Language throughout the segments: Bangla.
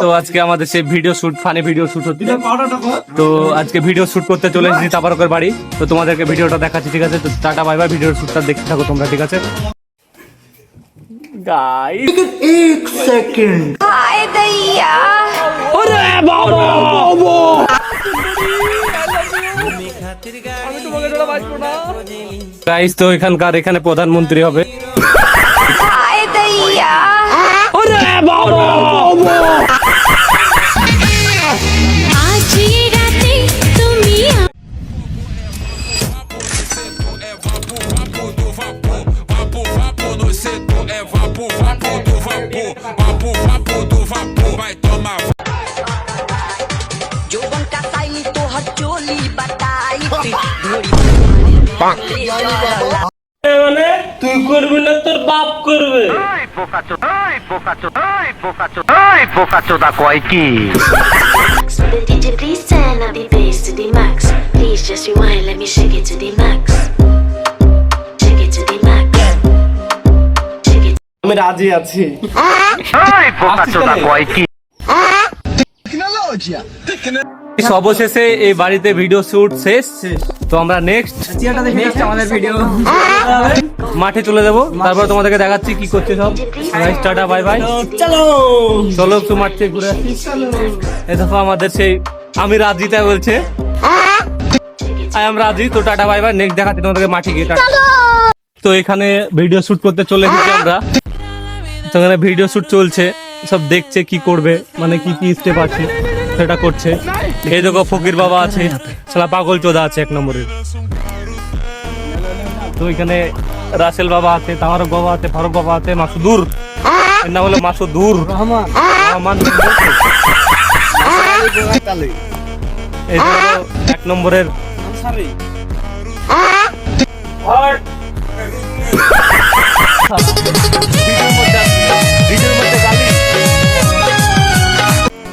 তো আজকে আমাদের সেই video shoot funny video shoot হচ্ছিল, তো আজকে ভিডিও শুট করতে চলে এসেছি তাবারকের বাড়ি। তো তোমাদেরকে ভিডিওটা দেখাচ্ছি, ঠিক আছে? তো টাটা বাই বাই, ভিডিও শুটটা দেখতে থাকো তোমরা, ঠিক আছে গাইস? एक सेकंड हाय दैया अरे बाबा গাইস, তো এখানে প্রধানমন্ত্রী হবে। हाय दैया अरे बाबा आज ये रातें তুমি যৌবন কাটাই তো হচলি বাটাই ধরি মানে তুই করবি না, তোর বাপ করবে। The DJ please turn up the bass to the max. Please just rewind, let me shake it to the max. Shake it to the max. Shake it. আমি রাজি আছি। অবশেষে এই বাড়িতে ভিডিও শুট শেষ। তো আমরা নেক্সট আমাদের ভিডিও মাঠে চলে যাবো, তারপর তোমাদেরকে দেখাচ্ছি কি করছে সব। টাটা বাই বাই, চলো একটু মাঠ থেকে ঘুরে আসি। এই দেখো আমাদের সেই আমি রাজি, তাই বলছে আই এম রাজি। তো টাটা বাই বাই, নেক্সট দেখাচ্ছি তোমাদেরকে মাঠে গিয়ে। তো এখানে ভিডিও শুট করতে চলে এসেছি আমরা। তো এখানে ভিডিও শুট চলছে, সব দেখছে কি করবে, মানে কি কি স্টেপ আছে সেটা করছে। এই দেখো ফকির বাবা আছে, সালা পাগল চোদা আছে এক নম্বরের। তো এখানে রাসেল বাবা আছে, তামারক বাবা আছে, ফারুক বাবা আছে, মাসুদুর, এর নাম হলো মাসুদুর রহমান। এই দেখো এক নম্বরের ভিডিওর মধ্যে গালি।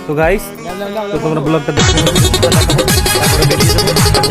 তো গাইস, তো তোমরা ব্লগটা দেখো, তারপরে বেরিয়ে যাবো।